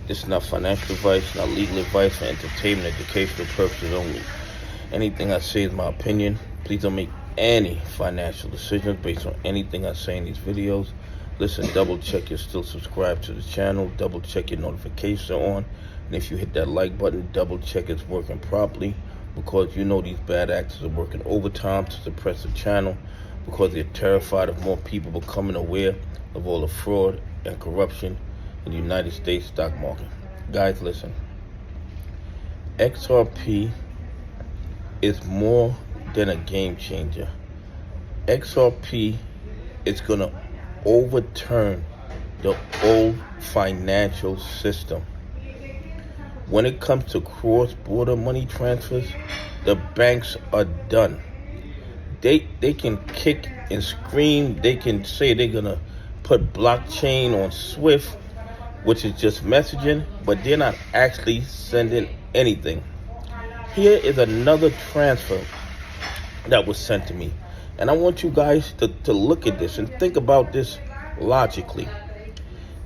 This is not financial advice, not legal advice, for entertainment, educational purposes only. Anything I say is my opinion. Please don't make any financial decisions based on anything I say in these videos. Listen, double check you're still subscribed to the channel. Double check your notifications are on. And if you hit that like button, double check it's working properly, because you know these bad actors are working overtime to suppress the channel, because they're terrified of more people becoming aware of all the fraud and corruption in the United States stock market. Guys, listen. XRP is more than a game changer. XRP is going to overturn the old financial system. When it comes to cross-border money transfers, the banks are done. They can kick and scream. They can say they're going to put blockchain on SWIFT, which is just messaging, but they're not actually sending anything. Here is another transfer that was sent to me. And I want you guys to look at this and think about this logically.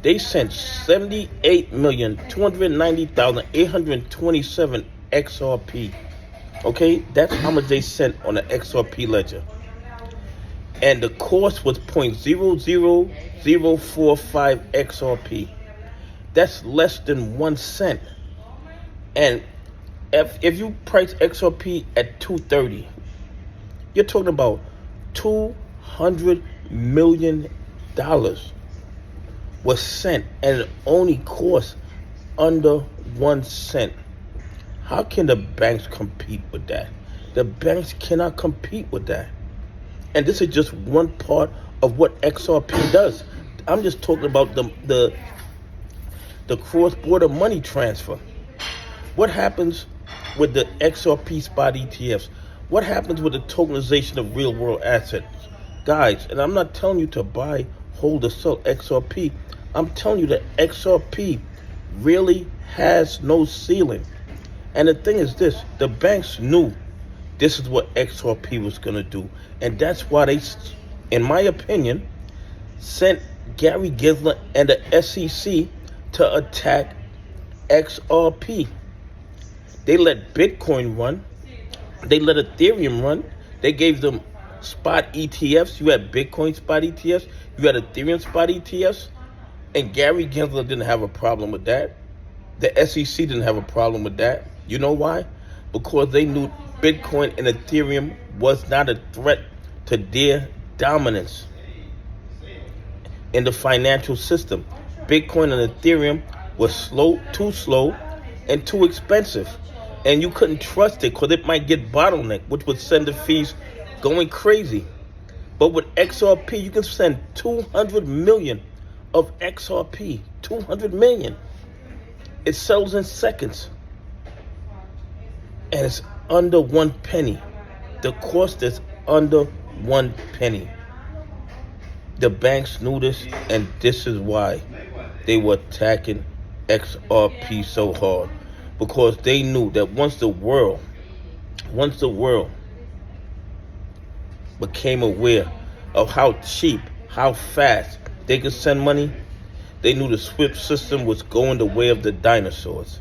They sent 78,290,827 XRP. Okay, that's how much they sent on the XRP ledger. And the cost was 0.00045 XRP. That's less than 1 cent. And if you price XRP at $230, you're talking about $200 million was sent, and it only cost under 1 cent. How can the banks compete with that? The banks cannot compete with that. And this is just one part of what XRP does. I'm just talking about the cross-border money transfer. What happens with the XRP spot ETFs? What happens with the tokenization of real-world assets? Guys, and I'm not telling you to buy, hold, or sell XRP. I'm telling you that XRP really has no ceiling. And the thing is this, the banks knew this is what XRP was going to do. And that's why they, in my opinion, sent Gary Gensler and the SEC to attack XRP. They let Bitcoin run. They let Ethereum run. They gave them spot ETFs. You had Bitcoin spot ETFs. You had Ethereum spot ETFs. And Gary Gensler didn't have a problem with that. The SEC didn't have a problem with that. You know why? Because they knew Bitcoin and Ethereum was not a threat to their dominance in the financial system. Bitcoin and Ethereum was too slow, and too expensive. And you couldn't trust it because it might get bottlenecked, which would send the fees going crazy. But with XRP, you can send 200 million of XRP. 200 million. It sells in seconds. And it's under 1 penny. The cost is under 1 penny. The banks knew this, and this is why they were attacking XRP so hard. Because they knew that once the world became aware of how cheap, how fast they could send money, they knew the SWIFT system was going the way of the dinosaurs.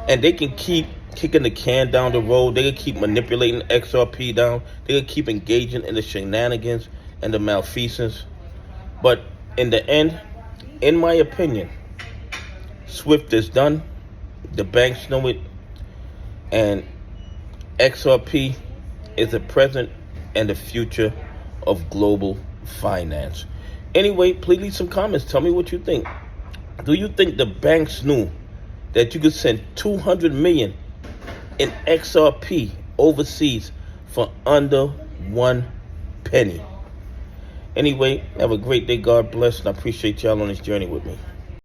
And they can keep kicking the can down the road. They can keep manipulating XRP down. They can keep engaging in the shenanigans and the malfeasance. But in the end, in my opinion, SWIFT is done. The banks know it. And XRP is the present and the future of global finance. Anyway, please leave some comments. Tell me what you think. Do you think the banks knew that you could send 200 million in XRP overseas for under 1 penny? Anyway, have a great day. God bless, and I appreciate y'all on this journey with me.